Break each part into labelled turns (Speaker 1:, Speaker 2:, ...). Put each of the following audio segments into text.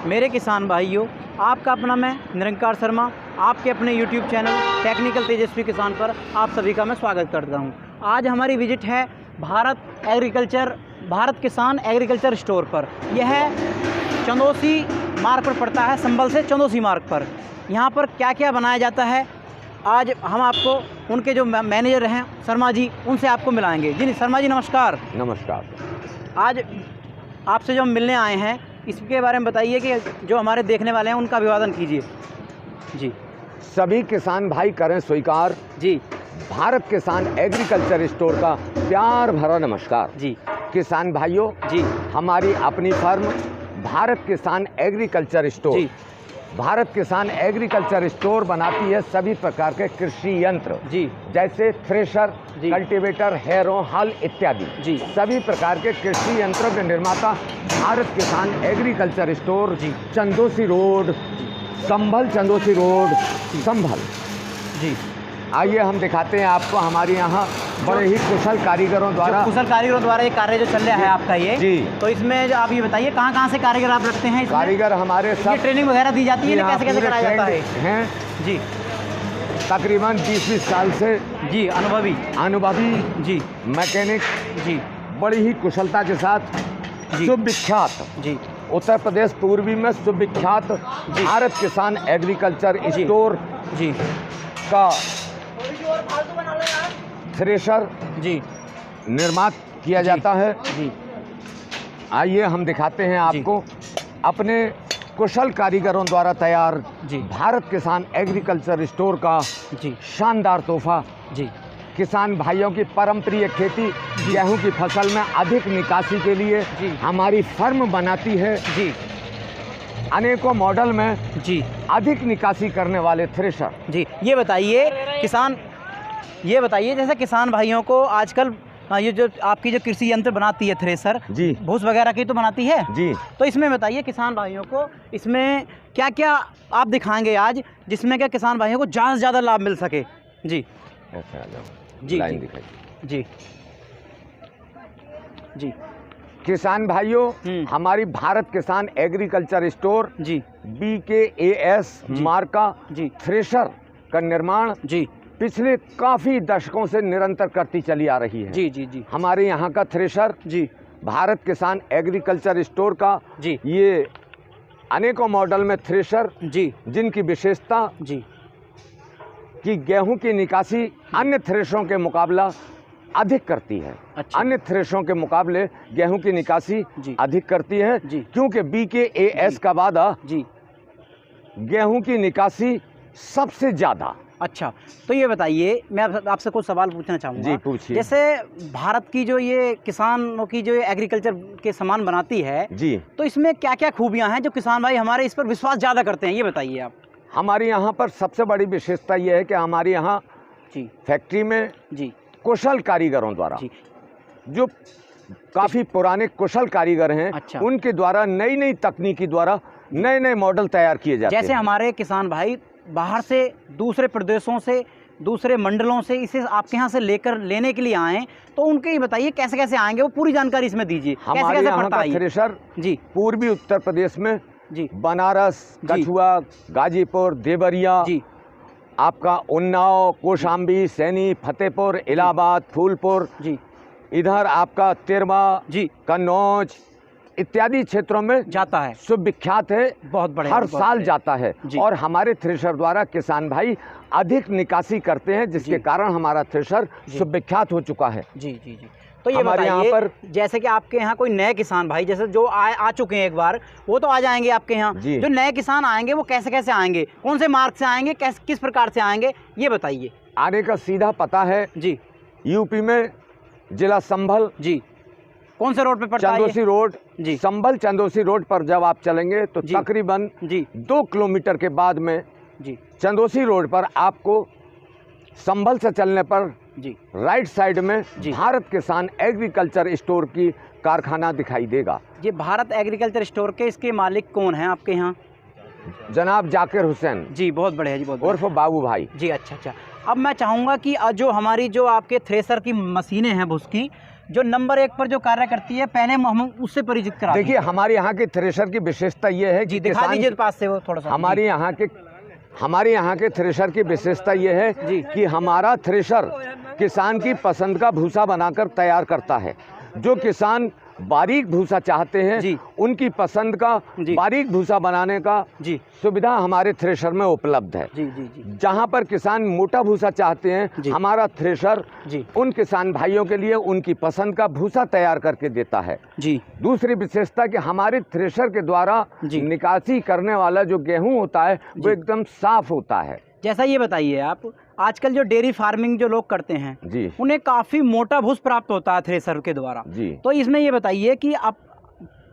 Speaker 1: मेरे किसान भाइयों, आपका अपना मैं निरंकार शर्मा आपके अपने YouTube चैनल टेक्निकल तेजस्वी किसान पर आप सभी का मैं स्वागत करता हूं। आज हमारी विजिट है भारत किसान एग्रीकल्चर स्टोर पर। यह चंदौसी मार्ग पर पड़ता है, संभल से चंदौसी मार्ग पर। यहां पर क्या क्या बनाया जाता है, आज हम आपको उनके जो मैनेजर हैं शर्मा जी, उनसे आपको मिलाएंगे। जी शर्मा जी नमस्कार।
Speaker 2: नमस्कार।
Speaker 1: आज आपसे जो हम मिलने आए हैं इसके बारे में बताइए कि जो हमारे देखने वाले हैं उनका अभिवादन कीजिए। जी
Speaker 2: सभी किसान भाई करें स्वीकार
Speaker 1: जी
Speaker 2: भारत किसान एग्रीकल्चर स्टोर का प्यार भरा नमस्कार।
Speaker 1: जी
Speaker 2: किसान भाइयों
Speaker 1: जी
Speaker 2: हमारी अपनी फर्म भारत किसान एग्रीकल्चर स्टोर
Speaker 1: जी
Speaker 2: भारत किसान एग्रीकल्चर स्टोर बनाती है सभी प्रकार के कृषि यंत्र,
Speaker 1: जी
Speaker 2: जैसे थ्रेशर,
Speaker 1: जी
Speaker 2: कल्टीवेटर, हैरो, हल इत्यादि।
Speaker 1: जी
Speaker 2: सभी प्रकार के कृषि यंत्रों के निर्माता भारत किसान एग्रीकल्चर स्टोर,
Speaker 1: जी
Speaker 2: चंदौसी रोड, संभल, चंदौसी रोड, संभल।
Speaker 1: जी
Speaker 2: आइए हम दिखाते हैं आपको हमारे यहाँ बड़े ही कुशल कारीगरों द्वारा
Speaker 1: ये कार्य जो चल रहा है आपका ये
Speaker 2: जी।
Speaker 1: तो इसमें जो आप ये बताइए कहाँ से कारीगर आप रखते हैं इसमें?
Speaker 2: कारीगर हमारे
Speaker 1: ये
Speaker 2: सब
Speaker 1: ट्रेनिंग वगैरह दी जाती है, कैसे कैसे कराया जाता है?
Speaker 2: हैं
Speaker 1: जी
Speaker 2: तकरीबन 20-20 साल से
Speaker 1: जी
Speaker 2: अनुभवी
Speaker 1: जी
Speaker 2: मैकेनिक,
Speaker 1: जी
Speaker 2: बड़ी ही कुशलता के साथ
Speaker 1: जी
Speaker 2: सुविख्यात
Speaker 1: जी
Speaker 2: उत्तर प्रदेश पूर्वी में सुविख्यात भारत किसान एग्रीकल्चर
Speaker 1: जी।
Speaker 2: स्टोर
Speaker 1: जी
Speaker 2: का थ्रेशर
Speaker 1: जी
Speaker 2: निर्माण किया
Speaker 1: जी।
Speaker 2: जाता है।
Speaker 1: जी
Speaker 2: आइए हम दिखाते हैं आपको अपने कुशल कारीगरों द्वारा तैयार
Speaker 1: जी
Speaker 2: भारत किसान एग्रीकल्चर स्टोर का
Speaker 1: जी
Speaker 2: शानदार तोहफा।
Speaker 1: जी
Speaker 2: किसान भाइयों की परंपरिक खेती गेहूं की फसल में अधिक निकासी के लिए
Speaker 1: जी।
Speaker 2: हमारी फर्म बनाती है
Speaker 1: जी
Speaker 2: अनेकों मॉडल में
Speaker 1: जी
Speaker 2: अधिक निकासी करने वाले थ्रेशर।
Speaker 1: जी ये बताइए जैसे किसान भाइयों को आजकल ये जो आपकी जो कृषि यंत्र बनाती है थ्रेशर
Speaker 2: जी
Speaker 1: भूस वगैरह की तो बनाती है
Speaker 2: जी।
Speaker 1: तो इसमें बताइए किसान भाइयों को इसमें क्या क्या आप दिखाएंगे आज, जिसमें क्या किसान भाइयों को ज़्यादा से ज़्यादा लाभ मिल सके? जी
Speaker 2: ऐसे आ जाओ,
Speaker 1: जी
Speaker 2: लाइन
Speaker 1: जी
Speaker 2: दिखाइए।
Speaker 1: जी जी
Speaker 2: किसान भाइयों हमारी भारत किसान एग्रीकल्चर स्टोर
Speaker 1: जी
Speaker 2: BKAS
Speaker 1: जी।
Speaker 2: मार्का
Speaker 1: जी
Speaker 2: थ्रेशर का निर्माण
Speaker 1: जी
Speaker 2: पिछले काफी दशकों से निरंतर करती चली आ रही है।
Speaker 1: जी जी जी
Speaker 2: हमारे यहाँ का थ्रेशर
Speaker 1: जी
Speaker 2: भारत किसान एग्रीकल्चर स्टोर का
Speaker 1: जी
Speaker 2: ये अनेकों मॉडल में थ्रेशर
Speaker 1: जी
Speaker 2: जिनकी विशेषता
Speaker 1: जी
Speaker 2: कि गेहूं की निकासी अन्य थ्रेशरों के मुकाबला अधिक करती है।
Speaker 1: अच्छा।
Speaker 2: अन्य थ्रेशरों के मुकाबले गेहूं की निकासी
Speaker 1: जी।
Speaker 2: अधिक करती है
Speaker 1: जी।
Speaker 2: क्योंकि BKAS का वादा
Speaker 1: जी
Speaker 2: गेहूं की निकासी सबसे ज्यादा।
Speaker 1: अच्छा, तो ये बताइए, मैं आपसे कुछ सवाल पूछना चाहूँगा।
Speaker 2: जी पूछिए।
Speaker 1: जैसे भारत की जो ये किसानों की जो एग्रीकल्चर के सामान बनाती है
Speaker 2: जी
Speaker 1: तो इसमें क्या क्या खूबियाँ हैं जो किसान भाई हमारे इस पर विश्वास ज़्यादा करते हैं, ये बताइए आप।
Speaker 2: हमारे यहाँ पर सबसे बड़ी विशेषता यह है कि हमारे यहाँ
Speaker 1: जी
Speaker 2: फैक्ट्री में
Speaker 1: जी
Speaker 2: कुशल कारीगरों द्वारा
Speaker 1: जी
Speaker 2: जो काफ़ी पुराने कुशल कारीगर हैं
Speaker 1: अच्छा।
Speaker 2: उनके द्वारा नई नई तकनीकी द्वारा नए नए मॉडल तैयार किए जाते हैं।
Speaker 1: जैसे हमारे किसान भाई बाहर से, दूसरे प्रदेशों से, दूसरे मंडलों से इसे आपके यहाँ से लेने के लिए आएँ तो उनके ही बताइए कैसे कैसे आएंगे, वो पूरी जानकारी इसमें दीजिए। कैसे
Speaker 2: हमारे
Speaker 1: कैसे
Speaker 2: यहाँ
Speaker 1: पड़ता
Speaker 2: का
Speaker 1: है?
Speaker 2: थ्रेशर
Speaker 1: जी
Speaker 2: पूर्वी उत्तर प्रदेश में
Speaker 1: जी
Speaker 2: बनारस,
Speaker 1: जी।
Speaker 2: कठुआ, गाजीपुर, देवरिया,
Speaker 1: जी
Speaker 2: आपका उन्नाव, कौशाम्बी, सैनी, फतेहपुर, इलाहाबाद, फूलपुर,
Speaker 1: जी
Speaker 2: इधर आपका तिरवा,
Speaker 1: जी
Speaker 2: कन्नौज इत्यादि क्षेत्रों में
Speaker 1: जाता है,
Speaker 2: सुविख्यात है।
Speaker 1: बहुत बढ़िया,
Speaker 2: हर
Speaker 1: बहुत
Speaker 2: साल
Speaker 1: बढ़िया।
Speaker 2: जाता है
Speaker 1: जी।
Speaker 2: और हमारे थ्रेशर द्वारा किसान भाई अधिक निकासी करते हैं जिसके
Speaker 1: जी।
Speaker 2: कारण हमारा थ्रेशर
Speaker 1: जी।
Speaker 2: सुविख्यात हो चुका है।
Speaker 1: जी जी जी। तो ये
Speaker 2: हमारे यहाँ
Speaker 1: बताइए
Speaker 2: पर
Speaker 1: जैसे कि आपके यहाँ कोई नए किसान भाई जैसे जो आ चुके हैं एक बार, वो तो आ जाएंगे आपके यहाँ।
Speaker 2: जी।
Speaker 1: जो नए किसान आएंगे वो कैसे कैसे आएंगे, कौन से मार्ग से आएंगे, किस प्रकार से आएंगे, ये बताइए।
Speaker 2: आने का सीधा पता है
Speaker 1: जी
Speaker 2: यूपी में जिला संभल,
Speaker 1: जी कौन से रोड पे पड़ता है ये?
Speaker 2: चंदौसी रोड,
Speaker 1: जी
Speaker 2: संभल चंदौसी रोड पर जब आप चलेंगे तो
Speaker 1: जी।
Speaker 2: तकरीबन
Speaker 1: जी
Speaker 2: 2 किलोमीटर के बाद में
Speaker 1: जी
Speaker 2: चंदौसी रोड पर आपको संभल से चलने पर
Speaker 1: जी
Speaker 2: राइट साइड में
Speaker 1: जी।
Speaker 2: भारत किसान एग्रीकल्चर स्टोर की कारखाना दिखाई देगा।
Speaker 1: ये भारत एग्रीकल्चर स्टोर के इसके मालिक कौन हैं आपके यहाँ?
Speaker 2: जनाब जाकिर हुसैन
Speaker 1: जी बहुत बढ़िया जी, बहुत
Speaker 2: उर्फ बाबू भाई।
Speaker 1: जी अच्छा अच्छा। अब मैं चाहूँगा कि जो हमारी जो आपके थ्रेसर की मशीनें हैं उसकी जो नंबर 1 पर जो कार्य करती है, पहले हम उससे परिचित करा।
Speaker 2: देखिए हमारे यहाँ के थ्रेशर की विशेषता ये है
Speaker 1: जी, दिखा दीजिए पास से वो थोड़ा सा।
Speaker 2: हमारे यहाँ के थ्रेशर की विशेषता ये है कि हमारा थ्रेशर किसान की पसंद का भूसा बनाकर तैयार करता है। जो किसान बारीक भूसा चाहते हैं उनकी पसंद का बारीक भूसा बनाने का सुविधा हमारे थ्रेशर में उपलब्ध है। जहां पर किसान मोटा भूसा चाहते हैं, हमारा थ्रेशर उन किसान भाइयों के लिए उनकी पसंद का भूसा तैयार करके देता है। दूसरी विशेषता कि हमारे थ्रेशर के द्वारा निकासी करने वाला जो गेहूं होता है वो एकदम साफ होता है।
Speaker 1: जैसा ये बताइए आप, आजकल जो डेयरी फार्मिंग जो लोग करते हैं उन्हें काफ़ी मोटा भूस प्राप्त होता है थ्रेसर के द्वारा। तो इसमें ये बताइए कि आप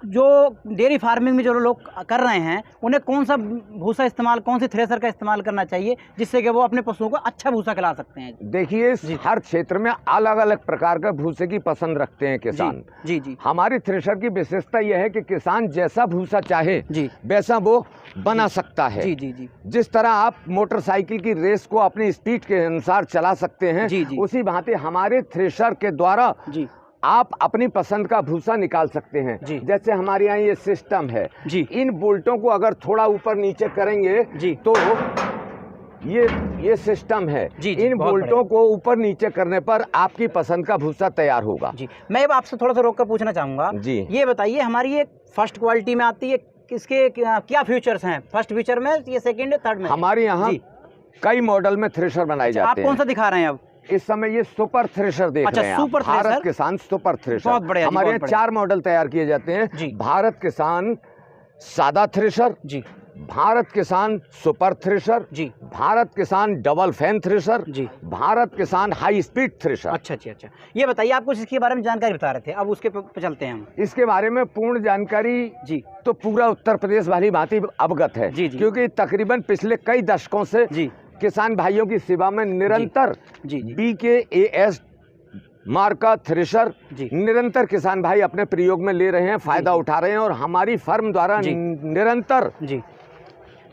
Speaker 1: जो डेयरी फार्मिंग में जो लोग कर रहे हैं उन्हें कौन सा भूसा इस्तेमाल, कौन सी थ्रेसर का इस्तेमाल करना चाहिए जिससे कि वो अपने पशुओं को अच्छा भूसा खिला सकते हैं?
Speaker 2: देखिए हर क्षेत्र में अलग अलग प्रकार का भूसे की पसंद रखते हैं किसान।
Speaker 1: जी।
Speaker 2: हमारे थ्रेसर की विशेषता यह है कि किसान जैसा भूसा चाहे वैसा वो बना सकता है।
Speaker 1: जी।
Speaker 2: जिस तरह आप मोटरसाइकिल की रेस को अपनी स्पीड के अनुसार चला सकते हैं, उसी भांति हमारे थ्रेसर के द्वारा आप अपनी पसंद का भूसा निकाल सकते हैं। जैसे हमारे यहाँ ये सिस्टम है, इन बोल्टों को अगर थोड़ा ऊपर नीचे करेंगे तो ये सिस्टम है। इन बोल्टों को ऊपर नीचे करने पर आपकी पसंद का भूसा तैयार होगा।
Speaker 1: मैं अब आपसे थोड़ा सा रोक कर पूछना चाहूँगा, ये बताइए हमारी ये फर्स्ट क्वालिटी में आती है, किसके क्या फीचर्स हैं? फर्स्ट फीचर में, ये सेकंड, थर्ड में?
Speaker 2: हमारे यहाँ कई मॉडल में थ्रेशर बनाए जाते हैं।
Speaker 1: आप कौन सा दिखा रहे हैं अब?
Speaker 2: इस समय ये सुपर थ्रेशर देख रहे हैं।
Speaker 1: सुपर
Speaker 2: भारत किसान सुपर थ्रेशर।
Speaker 1: बहुत बढ़िया।
Speaker 2: हमारे यहाँ 4 मॉडल तैयार किए जाते हैं। भारत किसान सादा थ्रेशर, भारत किसान सुपर थ्रेशर, भारत किसान डबल फैन थ्रेशर, भारत किसान हाई स्पीड थ्रेशर।
Speaker 1: अच्छा। ये बताइए, आप कुछ इसके बारे में जानकारी बता रहे थे, अब उसके पे चलते हैं हम।
Speaker 2: इसके बारे में पूर्ण जानकारी तो पूरा उत्तर प्रदेश वाली भांति अवगत है, क्योंकि तकरीबन पिछले कई दशकों से किसान भाइयों की सेवा में निरंतर BKAS मार्का थ्रेशर निरंतर किसान भाई अपने प्रयोग में ले रहे हैं, फायदा उठा रहे हैं। और हमारी फर्म द्वारा निरंतर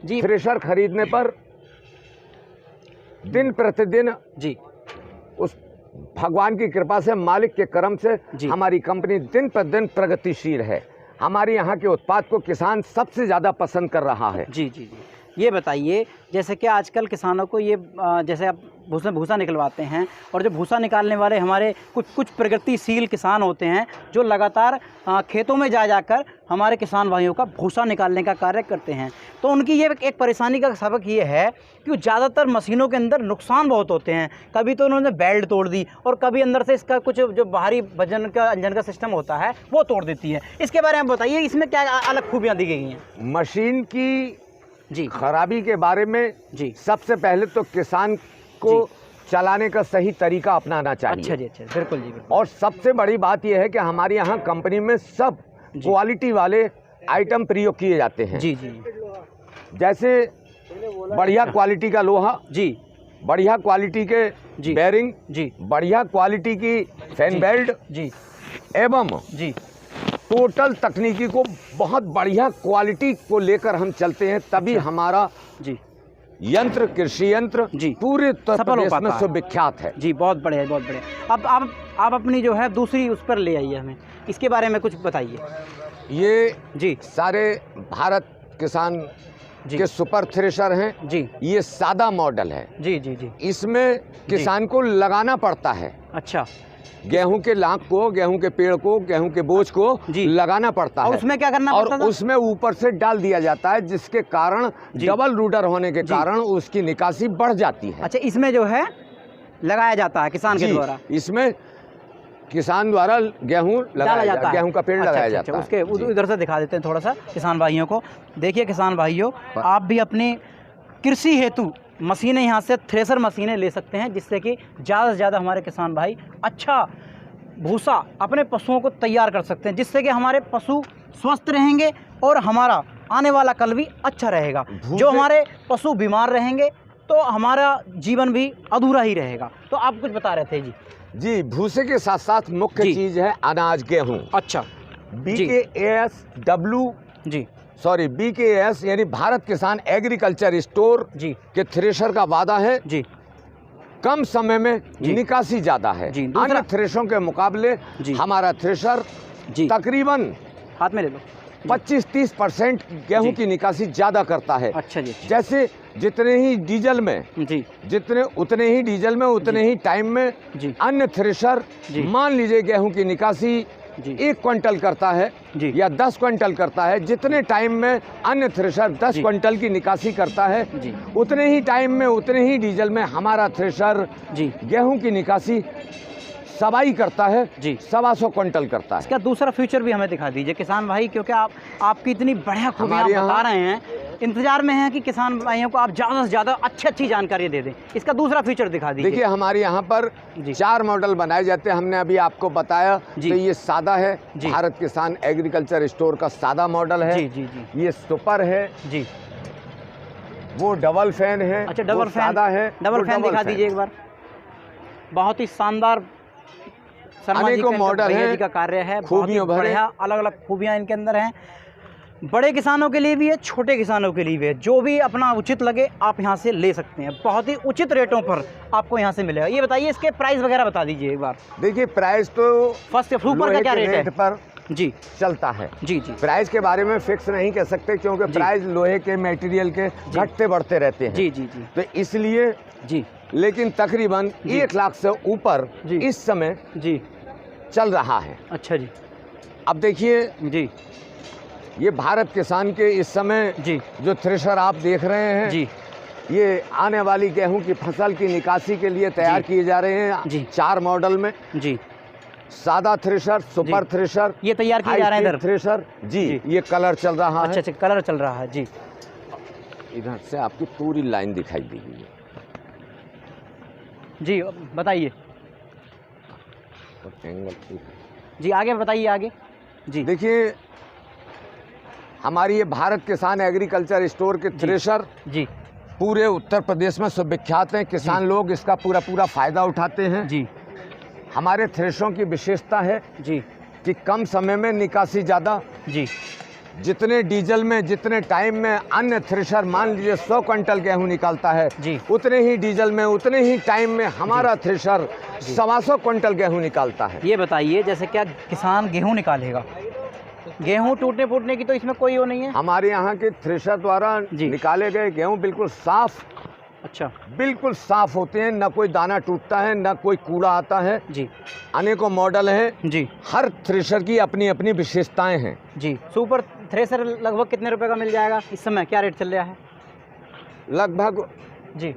Speaker 2: थ्रेशर खरीदने पर दिन प्रतिदिन उस भगवान की कृपा से, मालिक के करम से हमारी कंपनी दिन प्रतिदिन प्रगतिशील है। हमारे यहाँ के उत्पाद को किसान सबसे ज़्यादा पसंद कर रहा है।
Speaker 1: जी। ये बताइए, जैसे कि आजकल किसानों को ये जैसे आप भूसा निकलवाते हैं, और जो भूसा निकालने वाले हमारे कुछ प्रगतिशील किसान होते हैं जो लगातार खेतों में जाकर हमारे किसान भाइयों का भूसा निकालने का कार्य करते हैं, तो उनकी ये एक परेशानी का सबक ये है कि ज़्यादातर मशीनों के अंदर नुकसान बहुत होते हैं। कभी तो उन्होंने बेल्ट तोड़ दी, और कभी अंदर से इसका कुछ जो बाहरी वजन का इंजन का सिस्टम होता है वो तोड़ देती है। इसके बारे में बताइए, इसमें क्या अलग खूबियाँ दी गई हैं?
Speaker 2: मशीन की खराबी के बारे में सबसे पहले तो किसान को चलाने का सही तरीका अपनाना चाहिए।
Speaker 1: अच्छा, बिल्कुल।
Speaker 2: और सबसे बड़ी बात यह है कि हमारे यहाँ कंपनी में सब क्वालिटी वाले आइटम प्रयोग किए जाते हैं। जैसे बढ़िया क्वालिटी का लोहा, बढ़िया क्वालिटी के बेरिंग, बढ़िया क्वालिटी की फैन बेल्ट एवं टोटल तकनीकी को बहुत बढ़िया क्वालिटी को लेकर हम चलते हैं, तभी हमारा यंत्र, कृषि यंत्र पूरे उत्तर प्रदेश में सुविख्यात है।
Speaker 1: बहुत बढ़िया। अब आप अपनी जो है दूसरी उस पर ले आइए, हमें इसके बारे में कुछ बताइए।
Speaker 2: ये सारे भारत किसान के सुपर थ्रेशर हैं। ये सादा मॉडल है। इसमें किसान को लगाना पड़ता है।
Speaker 1: अच्छा।
Speaker 2: गेहूं के लाख को, गेहूं के पेड़ को, गेहूं के बोझ को लगाना पड़ता है।
Speaker 1: और उसमें क्या करना पड़ता है?
Speaker 2: और उसमें ऊपर से डाल दिया जाता है, जिसके कारण डबल रूडर होने के कारण उसकी निकासी बढ़ जाती है।
Speaker 1: अच्छा, इसमें जो है लगाया जाता है किसान के द्वारा?
Speaker 2: इसमें किसान द्वारा गेहूं लगाया जाता है, गेहूं का पेड़ लगाया जाता है।
Speaker 1: उसके उधर से दिखा देते हैं थोड़ा सा किसान भाइयों को। देखिए किसान भाइयों, आप भी अपनी कृषि हेतु मशीनें यहाँ से थ्रेसर मशीनें ले सकते हैं, जिससे कि ज़्यादा से ज़्यादा हमारे किसान भाई अच्छा भूसा अपने पशुओं को तैयार कर सकते हैं, जिससे कि हमारे पशु स्वस्थ रहेंगे और हमारा आने वाला कल भी अच्छा रहेगा। जो हमारे पशु बीमार रहेंगे तो हमारा जीवन भी अधूरा ही रहेगा। तो आप कुछ बता रहे थे
Speaker 2: जी। भूसे के साथ साथ मुख्य चीज़ है अनाज, गेहूँ।
Speaker 1: अच्छा।
Speaker 2: BKAS यानी भारत किसान एग्रीकल्चर स्टोर के थ्रेशर का वादा है कम समय में निकासी ज़्यादा है।
Speaker 1: जी,
Speaker 2: अन्य थ्रेशरों के मुकाबले हमारा थ्रेशर तकरीबन
Speaker 1: हाथ में ले लो
Speaker 2: 25-30% गेहूं की निकासी ज़्यादा करता है।
Speaker 1: अच्छा जी।
Speaker 2: जैसे जितने ही डीजल में उतने ही टाइम में अन्य थ्रेशर मान लीजिए गेहूं की निकासी 1 क्विंटल करता है या 10 क्विंटल करता है, जितने टाइम में अन्य थ्रेशर 10 क्विंटल की निकासी करता है, उतने ही टाइम में उतने ही डीजल में हमारा थ्रेशर गेहूं की निकासी सवाई करता है, 125 क्विंटल करता है।
Speaker 1: इसका दूसरा फ्यूचर भी हमें दिखा दीजिए किसान भाई, क्योंकि आपकी इतनी बढ़िया खूबियां बता रहे हैं, इंतजार में हैं कि किसान भाइयों को आप ज़्यादा से ज़्यादा अच्छी जानकारी दे दें। इसका दूसरा फीचर दिखा दीजिए।
Speaker 2: देखिए हमारे यहाँ पर 4 मॉडल बनाए जाते हैं। हमने अभी आपको बताया तो ये सादा है, भारत किसान एग्रीकल्चर स्टोर का सादा मॉडल है। ये सुपर है जी, वो डबल फैन है।
Speaker 1: अच्छा, डबल फैन सादा है, डबल फैन दिखा दीजिए एक बार। बहुत ही शानदार
Speaker 2: अनेकों मॉडल है
Speaker 1: का कार्य है, खूबियों बढ़िया अलग अलग खूबियाँ इनके अंदर हैं। बड़े किसानों के लिए भी है, छोटे किसानों के लिए भी है, जो भी अपना उचित लगे आप यहाँ से ले सकते हैं। बहुत ही उचित रेटों पर आपको यहाँ से मिलेगा। ये बताइए इसके प्राइस वगैरह बता दीजिए एक बार।
Speaker 2: देखिए प्राइस तो
Speaker 1: फर्स्ट सुपर का क्या रेट है
Speaker 2: पर जी चलता है। जी प्राइस के बारे में फिक्स नहीं कह सकते, क्योंकि प्राइस लोहे के मटेरियल के घटते बढ़ते रहते हैं। जी तो इसलिए लेकिन तकरीबन 1 लाख से ऊपर इस समय चल रहा है। अच्छा जी। अब देखिए ये भारत किसान के इस समय जो थ्रेशर आप देख रहे हैं ये आने वाली गेहूं की फसल की निकासी के लिए तैयार किए जा रहे हैं। 4 मॉडल में सादा थ्रेशर, सुपर थ्रेशर, ये तैयार किए जा रहे हैं। थ्रेशर ये कलर चल रहा है।
Speaker 1: अच्छा, कलर चल रहा है जी।
Speaker 2: इधर से आपकी पूरी लाइन दिखाई देगी
Speaker 1: जी। बताइए जी, आगे बताइए आगे जी।
Speaker 2: देखिए हमारी ये भारत किसान एग्रीकल्चर स्टोर के थ्रेशर पूरे उत्तर प्रदेश में सुविख्यात हैं। किसान लोग इसका पूरा फायदा उठाते हैं जी। हमारे थ्रेशरों की विशेषता है कि कम समय में निकासी ज़्यादा जी। जितने डीजल में जितने टाइम में अन्य थ्रेशर मान लीजिए 100 क्विंटल गेहूं निकालता है, उतने ही डीजल में उतने ही टाइम में हमारा थ्रेशर 125 क्विंटल गेहूं निकालता है।
Speaker 1: ये बताइए जैसे क्या किसान गेहूं निकालेगा, गेहूं टूटने फूटने की तो इसमें कोई वो नहीं है?
Speaker 2: हमारे यहाँ के थ्रेशर द्वारा निकाले गए गेहूं बिल्कुल साफ,
Speaker 1: अच्छा बिल्कुल
Speaker 2: साफ होते हैं, न कोई दाना टूटता है न कोई कूड़ा आता है जी। अनेकों मॉडल हैं जी, हर थ्रेशर की अपनी अपनी विशेषताएं हैं
Speaker 1: जी। सुपर थ्रेशर लगभग कितने रुपए का मिल जाएगा इस समय, क्या रेट चल रहा है?
Speaker 2: लगभग जी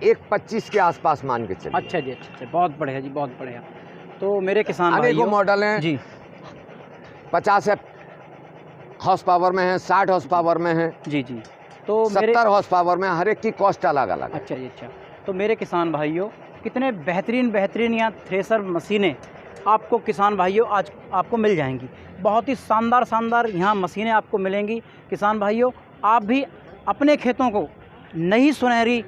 Speaker 2: 1.25 के आसपास मान के चलिए।
Speaker 1: अच्छा जी, अच्छा, बहुत बढ़िया जी, बहुत बढ़िया। तो मेरे किसान
Speaker 2: अनेकों मॉडल हैं जी, 50 हॉर्स पावर में है, 60 हॉर्स पावर में है जी। तो 70 हॉर्स पावर में, हर एक की कॉस्ट अलग अलग।
Speaker 1: अच्छा जी, अच्छा। तो मेरे किसान भाइयों कितने बेहतरीन यहाँ थ्रेशर मशीनें आपको किसान भाइयों आज आपको मिल जाएंगी। बहुत ही शानदार यहाँ मशीनें आपको मिलेंगी। किसान भाइयों आप भी अपने खेतों को नई सुनहरी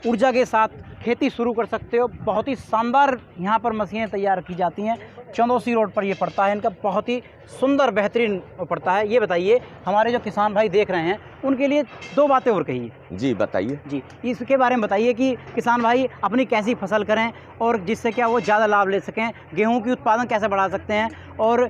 Speaker 1: ऊर्जा के साथ खेती शुरू कर सकते हो। बहुत ही शानदार यहाँ पर मशीनें तैयार की जाती हैं। चंदौसी रोड पर ये पड़ता है, इनका बहुत ही सुंदर बेहतरीन पड़ता है। ये बताइए हमारे जो किसान भाई देख रहे हैं उनके लिए 2 बातें और कहिए जी। बताइए जी, इसके बारे में बताइए कि किसान भाई अपनी कैसी फसल करें और जिससे क्या वो ज़्यादा लाभ ले सकें, गेहूं की उत्पादन कैसे बढ़ा सकते हैं और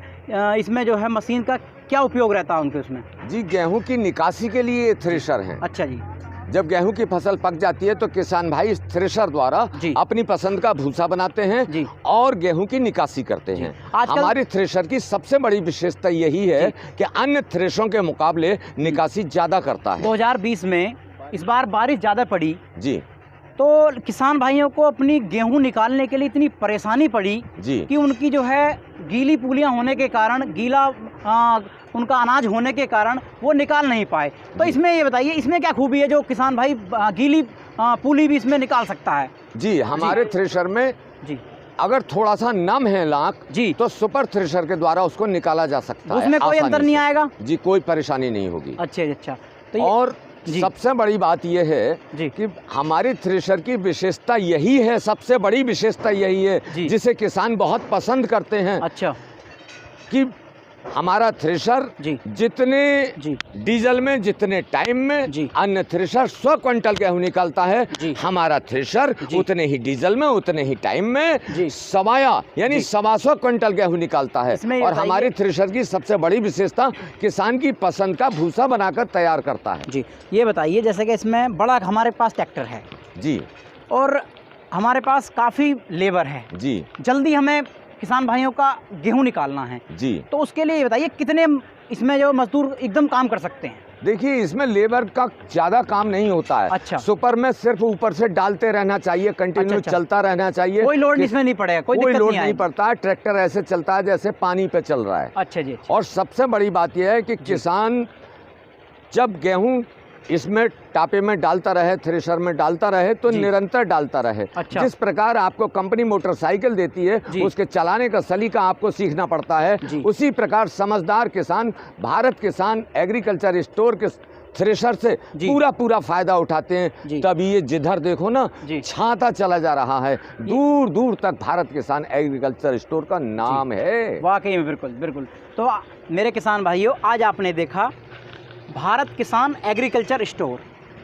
Speaker 1: इसमें जो है मशीन का क्या उपयोग रहता है उनके उसमें?
Speaker 2: जी गेहूँ की निकासी के लिए थ्रेशर हैं।
Speaker 1: अच्छा जी।
Speaker 2: जब गेहूं की फसल पक जाती है तो किसान भाई इस थ्रेशर द्वारा अपनी पसंद का भूसा बनाते हैं और गेहूं की निकासी करते हैं। हमारे थ्रेशर की सबसे बड़ी विशेषता यही है कि अन्य थ्रेशरों के मुकाबले निकासी ज़्यादा करता है।
Speaker 1: 2020 में इस बार बारिश ज़्यादा पड़ी जी, तो किसान भाइयों को अपनी गेहूं निकालने के लिए इतनी परेशानी पड़ी जी कि उनकी जो है गीली पूलियाँ होने के कारण, गीला उनका अनाज होने के कारण वो निकाल नहीं पाए। तो इसमें ये बताइए इसमें क्या खूबी है जो किसान भाई गीली पूली भी इसमें निकाल सकता है?
Speaker 2: जी हमारे थ्रेशर में जी अगर थोड़ा सा नम है लाख जी तो सुपर थ्रेशर के द्वारा उसको निकाला जा सकता है।
Speaker 1: उसमें कोई अंतर नहीं आएगा जी,
Speaker 2: कोई परेशानी नहीं होगी।
Speaker 1: अच्छा। तो
Speaker 2: और सबसे बड़ी बात यह है कि हमारे थ्रेशर की विशेषता यही है, सबसे बड़ी विशेषता यही है जिसे किसान बहुत पसंद करते हैं।
Speaker 1: अच्छा।
Speaker 2: कि हमारा थ्रेशर
Speaker 1: जी
Speaker 2: जितने
Speaker 1: जी
Speaker 2: डीजल में, जितने टाइम में
Speaker 1: जी
Speaker 2: अन्य थ्रेशर 100 क्विंटल गेहूं निकालता है,
Speaker 1: जी
Speaker 2: हमारा थ्रेशर
Speaker 1: जी
Speaker 2: उतने ही डीजल में, उतने ही टाइम में
Speaker 1: जी
Speaker 2: सवाया यानी
Speaker 1: जी
Speaker 2: 125 क्विंटल गेहूं निकालता है।
Speaker 1: इसमें ये
Speaker 2: और
Speaker 1: बताइए-
Speaker 2: हमारी थ्रेशर की सबसे बड़ी विशेषता किसान की पसंद का भूसा बनाकर तैयार करता है।
Speaker 1: जी ये बताइए, जैसे कि इसमें बड़ा हमारे पास ट्रैक्टर है
Speaker 2: जी
Speaker 1: और हमारे पास काफ़ी लेबर है,
Speaker 2: जी
Speaker 1: जल्दी हमें किसान भाइयों का गेहूं निकालना है,
Speaker 2: जी।
Speaker 1: तो उसके लिए ये बताइए कितने इसमें जो मजदूर एकदम काम कर सकते हैं?
Speaker 2: देखिए, इसमें लेबर का ज़्यादा काम नहीं होता है।
Speaker 1: अच्छा।
Speaker 2: सुपर में सिर्फ ऊपर से डालते रहना चाहिए, कंटिन्यू
Speaker 1: अच्छा।
Speaker 2: चलता रहना चाहिए।
Speaker 1: कोई लोड इसमें नहीं पड़ेगा, कोई दिक्कत
Speaker 2: लोड
Speaker 1: नहीं
Speaker 2: नहीं
Speaker 1: आएगी।
Speaker 2: पड़ता है। ट्रैक्टर ऐसे चलता है जैसे पानी पे चल रहा है।
Speaker 1: अच्छा जी, अच्छा।
Speaker 2: और सबसे बड़ी बात यह है कि किसान जब गेहूं इसमें टापे में डालता रहे, थ्रेशर में डालता रहे, तो
Speaker 1: जी।
Speaker 2: निरंतर डालता रहे।
Speaker 1: अच्छा।
Speaker 2: जिस प्रकार आपको कंपनी मोटरसाइकिल देती है,
Speaker 1: जी।
Speaker 2: उसके चलाने का सलीका आपको सीखना पड़ता है,
Speaker 1: जी।
Speaker 2: उसी प्रकार समझदार किसान भारत किसान एग्रीकल्चर स्टोर के थ्रेशर से
Speaker 1: जी।
Speaker 2: पूरा फायदा उठाते हैं।
Speaker 1: जी।
Speaker 2: तभी ये जिधर देखो ना
Speaker 1: जी।
Speaker 2: छाता चला जा रहा है, दूर दूर तक भारत किसान एग्रीकल्चर स्टोर का नाम है।
Speaker 1: वाकई में बिल्कुल बिल्कुल। तो मेरे किसान भाइयों, आज आपने देखा भारत किसान एग्रीकल्चर स्टोर,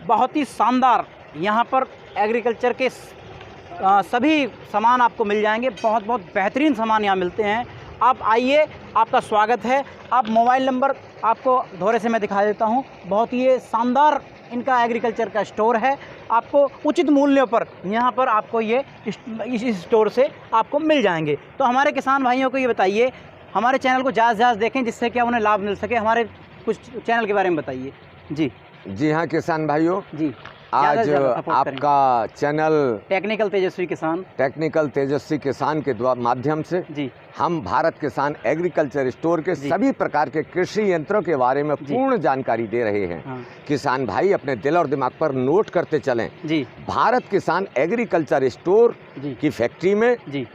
Speaker 1: बहुत ही शानदार। यहाँ पर एग्रीकल्चर के सभी सामान आपको मिल जाएंगे, बहुत बहुत बेहतरीन सामान यहाँ मिलते हैं। आप आइए, आपका स्वागत है। आप मोबाइल नंबर आपको दोहरे से मैं दिखा देता हूँ। बहुत ही ये शानदार इनका एग्रीकल्चर का स्टोर है। आपको उचित मूल्यों पर यहाँ पर आपको ये इस स्टोर से आपको मिल जाएंगे। तो हमारे किसान भाइयों को ये बताइए, हमारे चैनल को ज़्यादा से ज़्यादा देखें, जिससे कि उन्हें लाभ मिल सके। हमारे कुछ चैनल के बारे में बताइए। जी
Speaker 2: जी हाँ किसान भाइयों,
Speaker 1: जी,
Speaker 2: आज
Speaker 1: ज़्यादा सपोर्ट करें।
Speaker 2: आपका चैनल
Speaker 1: टेक्निकल तेजस्वी किसान,
Speaker 2: टेक्निकल तेजस्वी किसान के माध्यम से
Speaker 1: जी
Speaker 2: हम भारत किसान एग्रीकल्चर स्टोर के
Speaker 1: जी।
Speaker 2: सभी प्रकार के कृषि यंत्रों के बारे में
Speaker 1: जी।
Speaker 2: पूर्ण जानकारी दे रहे हैं।
Speaker 1: हाँ
Speaker 2: किसान भाई अपने दिल और दिमाग पर नोट करते चलें।
Speaker 1: जी
Speaker 2: भारत किसान एग्रीकल्चर स्टोर
Speaker 1: जी
Speaker 2: की फैक्ट्री में
Speaker 1: जी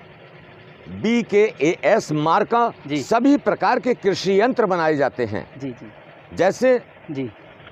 Speaker 2: BKAS मार्का
Speaker 1: जी।
Speaker 2: सभी प्रकार के कृषि यंत्र बनाए जाते हैं,
Speaker 1: जी जी
Speaker 2: जैसे
Speaker 1: जी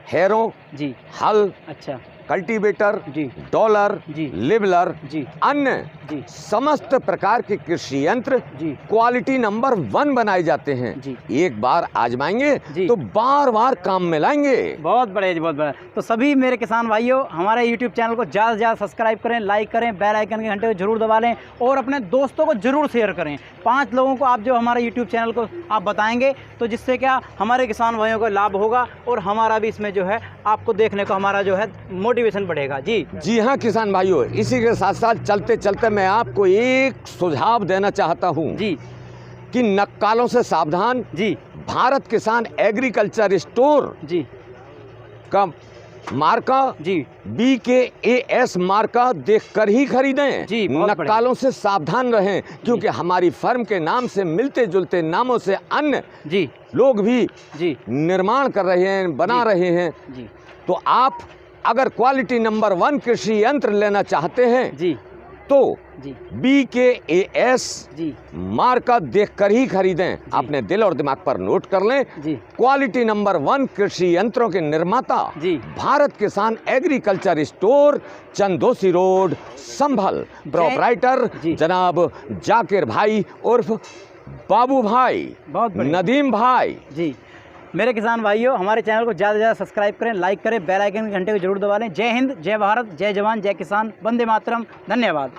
Speaker 2: हैरो,
Speaker 1: जी।
Speaker 2: हल,
Speaker 1: अच्छा
Speaker 2: कल्टीवेटर,
Speaker 1: जी
Speaker 2: डॉलर,
Speaker 1: जी
Speaker 2: लिबलर,
Speaker 1: जी
Speaker 2: अन्य
Speaker 1: जी
Speaker 2: समस्त प्रकार के कृषि यंत्र
Speaker 1: जी
Speaker 2: क्वालिटी नंबर 1 बनाए जाते हैं।
Speaker 1: जी।
Speaker 2: एक बार आजमाएंगे
Speaker 1: जी।
Speaker 2: तो बार बार काम में लाएंगे।
Speaker 1: बहुत बढ़िया जी, बहुत बढ़िया। तो सभी मेरे किसान भाइयों, हमारे YouTube चैनल को ज़्यादा से ज़्यादा सब्सक्राइब करें, लाइक करें, बेल आइकन के घंटे को जरूर दबा लें और अपने दोस्तों को जरूर शेयर करें। 5 लोगों को आप जो हमारे YouTube चैनल को आप बताएंगे, तो जिससे क्या हमारे किसान भाइयों को लाभ होगा और हमारा भी इसमें जो है आपको देखने को हमारा जो है मोटिवेशन बढ़ेगा।
Speaker 2: जी हाँ किसान भाइयों, इसी के साथ साथ चलते चलते मैं आपको एक सुझाव देना चाहता हूँ
Speaker 1: जी
Speaker 2: कि नक्कालों से सावधान।
Speaker 1: जी
Speaker 2: भारत किसान एग्रीकल्चर स्टोर
Speaker 1: जी
Speaker 2: का मार्का
Speaker 1: जी
Speaker 2: BKAS मार्का देखकर ही खरीदें।
Speaker 1: जी, बहुत बढ़िया।
Speaker 2: नक्कालों से सावधान रहें, क्योंकि हमारी फर्म के नाम से मिलते जुलते नामों से अन्य
Speaker 1: जी
Speaker 2: लोग भी
Speaker 1: जी
Speaker 2: निर्माण कर रहे हैं, बना
Speaker 1: जी।
Speaker 2: रहे हैं।
Speaker 1: जी
Speaker 2: तो आप अगर क्वालिटी नंबर 1 कृषि यंत्र लेना चाहते हैं
Speaker 1: जी
Speaker 2: तो
Speaker 1: जी
Speaker 2: BKAS
Speaker 1: जी
Speaker 2: मार्का देखकर ही खरीदें। अपने दिल और दिमाग पर नोट कर लें।
Speaker 1: जी
Speaker 2: क्वालिटी नंबर 1 कृषि यंत्रों के निर्माता
Speaker 1: जी
Speaker 2: भारत किसान एग्रीकल्चर स्टोर, चंदोसी रोड, संभल। प्रोपराइटर
Speaker 1: जी।
Speaker 2: जनाब जाकिर भाई उर्फ बाबू भाई,
Speaker 1: बहुत बढ़िया।
Speaker 2: नदीम भाई।
Speaker 1: जी मेरे किसान भाइयों, हमारे चैनल को ज़्यादा से ज़्यादा सब्सक्राइब करें, लाइक करें, बेल आइकन के घंटे को जरूर दबा लें। जय हिंद, जय भारत, जय जवान, जय किसान, वंदे मातरम। धन्यवाद।